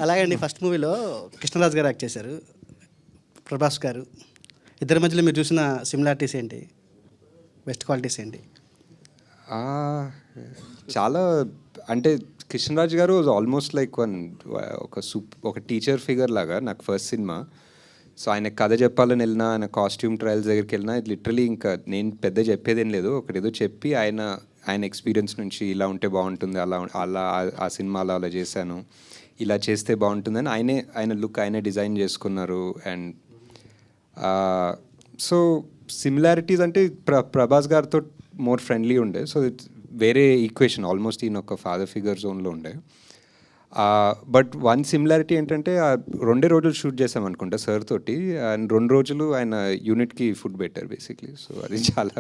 అలాగండి ఫస్ట్ మూవీలో కృష్ణరాజు గారు యాక్ట్ చేశారు, ప్రభాస్ గారు. ఇద్దరి మధ్యలో మీరు చూసిన సిమిలారిటీస్ ఏంటి, బెస్ట్ క్వాలిటీస్ ఏంటి? చాలా అంటే కృష్ణరాజు గారు ఆల్మోస్ట్ లైక్ ఒక టీచర్ ఫిగర్ లాగా నాకు ఫస్ట్ సినిమా. సో ఆయన కథ చెప్పాలని వెళ్ళినా, ఆయన కాస్ట్యూమ్ ట్రయల్స్ దగ్గరికి వెళ్ళినా, ఇది లిటరలీ ఇంకా నేను పెద్ద చెప్పేదేం లేదు, ఒకటేదో చెప్పి ఆయన ఎక్స్పీరియన్స్ నుంచి ఇలా ఉంటే బాగుంటుంది, అలా ఆ సినిమాలో అలా చేశాను, ఇలా చేస్తే బాగుంటుందని ఆయన లుక్ ఆయనే డిజైన్ చేసుకున్నారు. అండ్ సో సిమిలారిటీస్ అంటే ప్రభాస్ గారితో మోర్ ఫ్రెండ్లీ ఉండే. సో ఇట్స్ వేరే ఈక్వేషన్, ఆల్మోస్ట్ ఈయన ఒక ఫాదర్ ఫిగర్ జోన్లో ఉండే. బట్ వన్ సిమిలారిటీ ఏంటంటే 2 రోజులు షూట్ చేసాం అనుకుంటా సార్ తోటి, అండ్ 2 రోజులు ఆయన యూనిట్కి ఫుడ్ పెట్టారు బేసిక్లీ. సో అది చాలా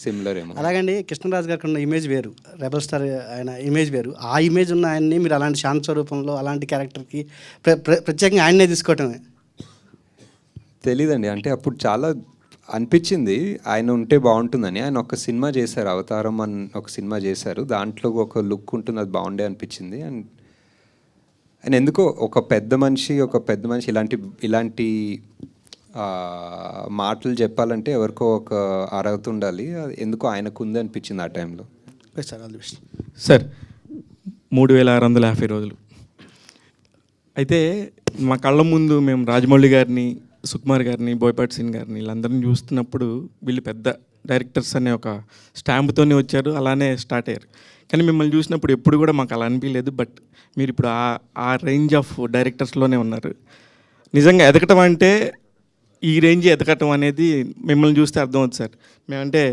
సిమిలర్ ఏమో. అలాగండి కృష్ణరాజు గారికి ఉన్న ఇమేజ్ వేరు, రెబల్ స్టార్ ఆయన ఇమేజ్ వేరు. ఆ ఇమేజ్ ఉన్న ఆయన్ని మీరు అలాంటి శాంత స్వరూపంలో అలాంటి క్యారెక్టర్కి ప్రత్యేకంగా ఆయన్నే తీసుకోవటమే తెలీదండి. అంటే అప్పుడు చాలా అనిపించింది ఆయన ఉంటే బాగుంటుందని. ఆయన ఒక సినిమా చేశారు, అవతారం అని ఒక సినిమా చేశారు, దాంట్లో ఒక లుక్ ఉంటుంది, అది బాగుండే అనిపించింది. అండ్ ఆయన ఎందుకో ఒక పెద్ద మనిషి ఇలాంటి మాటలు చెప్పాలంటే ఎవరికో ఒక అర్హత ఉండాలి, ఎందుకో ఆయనకు ఉంది అనిపించింది ఆ టైంలో. సార్ 3650 రోజులు అయితే మా కళ్ళ ముందు మేము రాజమౌళి గారిని, సుకుమార్ గారిని, బోయపాటి సీన్ గారిని వీళ్ళందరినీ చూస్తున్నప్పుడు వీళ్ళు పెద్ద డైరెక్టర్స్ అనే ఒక స్టాంప్తోనే వచ్చారు, అలానే స్టార్ట్ అయ్యారు. కానీ మిమ్మల్ని చూసినప్పుడు ఎప్పుడు కూడా మాకు అలా అనిపించలేదు. బట్ మీరు ఇప్పుడు ఆ రేంజ్ ఆఫ్ డైరెక్టర్స్లోనే ఉన్నారు. నిజంగా ఎదగటం అంటే ఈ రేంజ్ ఎదగటం అనేది మిమ్మల్ని చూస్తే అర్థమవుతుంది సార్. మేమంటే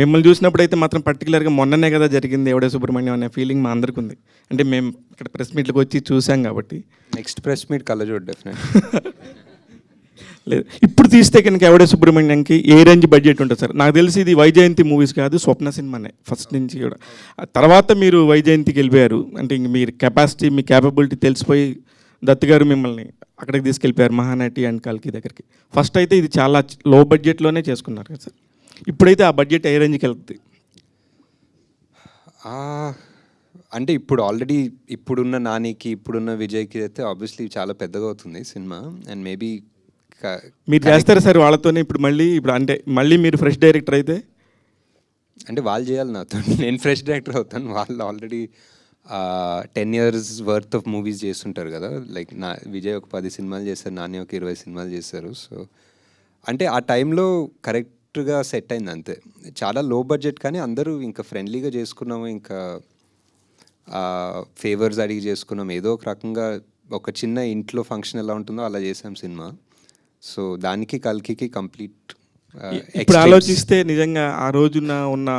మిమ్మల్ని చూసినప్పుడు అయితే మాత్రం పర్టికులర్గా మొన్ననే కదా జరిగింది ఎవడే సుబ్రహ్మణ్యం అనే ఫీలింగ్ మా అందరికీ ఉంది. అంటే మేము ఇక్కడ ప్రెస్ మీట్లకు వచ్చి చూసాం కాబట్టి. నెక్స్ట్ ప్రెస్ మీట్ కళ్ళజోడు డెఫినెట్ లేదు, ఇప్పుడు తీస్తే కనుక ఎవడే సుబ్రహ్మణ్యంకి ఏ రేంజ్ బడ్జెట్ ఉంటుంది సార్? నాకు తెలిసి ఇది వైజయంతి మూవీస్ కాదు, స్వప్న సినిమానే ఫస్ట్ నుంచి కూడా. తర్వాత మీరు వైజయంతికి వెళ్ళిపోయారు, అంటే ఇంక మీరు కెపాసిటీ, మీ క్యాపబిలిటీ తెలిసిపోయి దత్ గారు మిమ్మల్ని అక్కడికి తీసుకెళ్ళిపోయారు మహానటి అండ్ కల్కి దగ్గరికి. ఫస్ట్ అయితే ఇది చాలా లో బడ్జెట్లోనే చేసుకున్నారు కదా సార్, ఇప్పుడైతే ఆ బడ్జెట్ ఏ రేంజ్కి వెళ్తుంది? అంటే ఇప్పుడు ఆల్రెడీ ఇప్పుడున్న నానికి, ఇప్పుడున్న విజయ్కి అయితే ఆబ్వియస్లీ చాలా పెద్దగా అవుతుంది సినిమా. అండ్ మేబీ మీరు చేస్తారు సార్ వాళ్ళతోనే ఇప్పుడు అంటే మళ్ళీ మీరు ఫ్రెష్ డైరెక్టర్ అయితే? అంటే వాళ్ళు చేయాలి నాతో, నేను ఫ్రెష్ డైరెక్టర్ అవుతాను. వాళ్ళు already 10 years worth of movies చేస్తుంటారు కదా. లైక్ విజయ్ ఒక 10 సినిమాలు చేశారు, నాని ఒక 20 సినిమాలు చేశారు. సో అంటే ఆ టైంలో కరెక్ట్గా సెట్ అయింది అంతే. చాలా లో బడ్జెట్ కానీ అందరూ ఇంకా ఫ్రెండ్లీగా చేసుకున్నాము, ఇంకా ఫేవర్స్ అడిగి చేసుకున్నాం. ఏదో ఒక రకంగా ఒక చిన్న ఇంట్లో ఫంక్షన్ ఎలా ఉంటుందో అలా చేసాం సినిమా. సో దానికి కల్కి కంప్లీట్. ఇప్పుడు ఆలోచిస్తే నిజంగా ఆ రోజున ఉన్న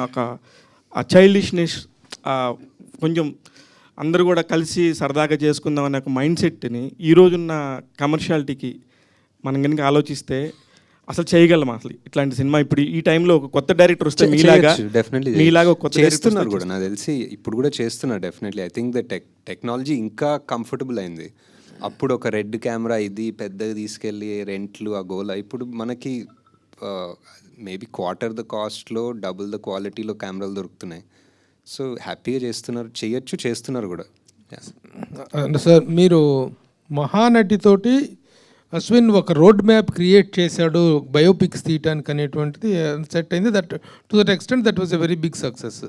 ఆ చైల్డిష్నెస్, కొంచెం అందరూ కూడా కలిసి సరదాగా చేసుకుందాం అనే ఒక మైండ్ సెట్ని ఈ రోజున్న కమర్షియాలిటీకి మనం కనుక ఆలోచిస్తే అసలు చేయగలం అసలు ఇట్లాంటి సినిమా? ఇప్పుడు ఈ టైంలో ఒక కొత్త డైరెక్టర్ వస్తే మీలాగా కొత్త చేస్తున్నారు కూడా, నాకు తెలిసి ఇప్పుడు కూడా చేస్తున్నారు definitely. I think the technology ఇంకా కంఫర్టబుల్ అయింది. అప్పుడు ఒక రెడ్ కెమెరా ఇది పెద్దగా తీసుకెళ్ళి రెంట్లు ఆ గోలా, ఇప్పుడు మనకి మేబీ క్వార్టర్ ద కాస్ట్లో డబుల్ ద క్వాలిటీలో కెమెరాలు దొరుకుతున్నాయి. సో హ్యాపీగా చేస్తున్నారు కూడా. సార్ మీరు మహానటితోటి అశ్విన్ ఒక రోడ్ మ్యాప్ క్రియేట్ చేశాడు బయోపిక్స్ తీయటానికి అనేటువంటిది సెట్ అయింది. That to that extent that was a very big success.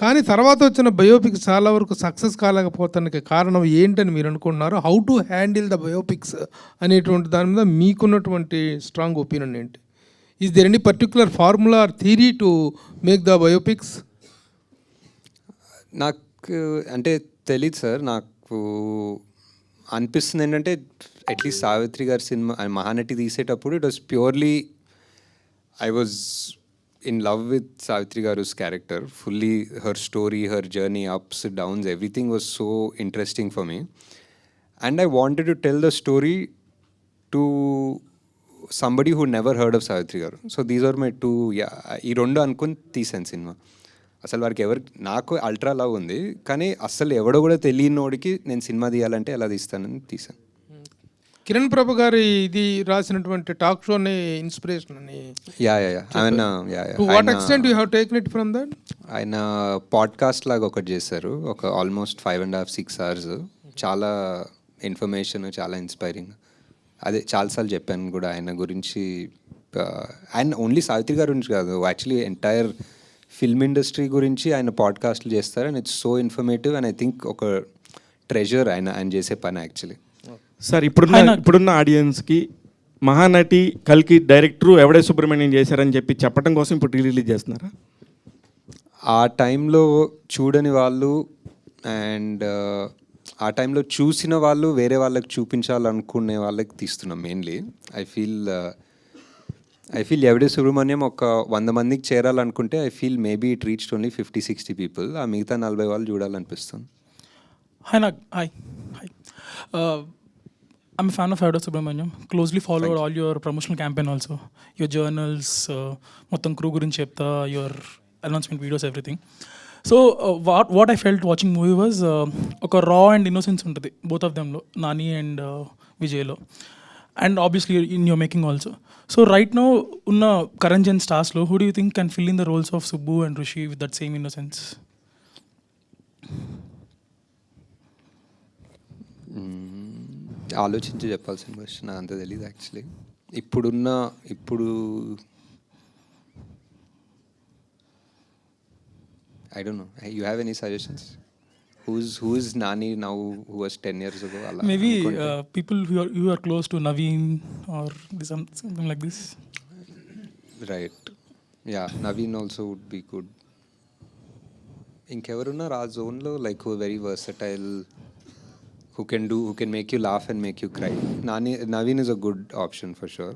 కానీ తర్వాత వచ్చిన బయోపిక్స్ చాలా వరకు సక్సెస్ కాలేకపోతానికి కారణం ఏంటని మీరు అనుకుంటున్నారు? How to handle the biopics అనేటువంటి దాని మీద మీకున్నటువంటి స్ట్రాంగ్ ఒపీనియన్ ఏంటి? Is there any particular formula or theory to make the biopics? నాకు అంటే తెలియదు సార్, నాకు అనిపిస్తుంది ఏంటంటే అట్లీస్ట్ సావిత్రి గారి సినిమా మహానటి తీసేటప్పుడు it was purely I was in love with Savitri Garu's character, fully her story, her journey, ups, downs, everything was so interesting for me. And I wanted to tell the story to somebody who never heard of Savitri Garu. So these are my two, ఈ రెండు అనుకుని తీసాను cinema. అసలు వారికి నాకు ultra love ఉంది, కానీ అసలు ఎవడో కూడా తెలియనోడికి నేను సినిమా తీయాలంటే ఎలా తీస్తానని తీసాను. కిరణ్ ప్రభు గారి ఇది రాసినటువంటి టాక్ షోని ఇన్స్పిరేషన్ అని. To what extent you have taken it from that? ఆయన పాడ్కాస్ట్ లాగా ఒకటి చేశారు, ఒక ఆల్మోస్ట్ 5.5-6 hours. చాలా ఇన్ఫర్మేషన్ చాలా ఇన్స్పైరింగ్. అదే చాలాసార్లు చెప్పాను కూడా ఆయన గురించి. ఆయన ఓన్లీ సావిత్రి గారి గురించి కాదు, యాక్చువల్లీ ఎంటైర్ ఫిల్మ్ ఇండస్ట్రీ గురించి ఆయన పాడ్కాస్ట్లు చేస్తారు. And it's so informative and I think ఒక ట్రెజర్ ఆయన చేసే పని యాక్చువల్లీ. సార్ ఇప్పుడున్న ఆడియన్స్కి మహానటి కల్కి డైరెక్టరు ఎవడే సుబ్రహ్మణ్యం చేశారని చెప్పి చెప్పడం కోసం ఇప్పుడు రిలీజ్ చేస్తున్నారా? ఆ టైంలో చూడని వాళ్ళు అండ్ ఆ టైంలో చూసిన వాళ్ళు వేరే వాళ్ళకి చూపించాలనుకునే వాళ్ళకి తీస్తున్నాం మెయిన్లీ. ఐ ఫీల్ ఎవడే సుబ్రహ్మణ్యం ఒక 100 మందికి చేరాలనుకుంటే I feel maybe it reached only 50-60 people. ఆ మిగతా 40 వాళ్ళు చూడాలనిపిస్తుంది. Hi, hi. I'm a fan of Evda Subramaniam. Closely followed all your promotional campaign also. Your journals, మొత్తం crew గురించి చెప్తా, your announcement videos, everything. So what I felt watching movie was ఒక raw and innocence ఉంటుంది both of them లో, Nani and విజయ్లో. And obviously in your making also. So right now ఉన్న current gen stars లో, who do you think can fill in the roles of Subbu and Rishi with that same innocence? ఆలోచించి చెప్పాల్సిన question, నాకు అంత తెలియదు actually. ఇప్పుడు I don't know. You have any suggestions? Who is Nani now, who was 10 years ago? Maybe people who are close to Naveen or something like this. Right. Yeah, Naveen also would be good. ఇంకెవరున్నారు ఆ జోన్లో, like who very versatile, who can make you laugh and make you cry? Naveen is a good option for sure.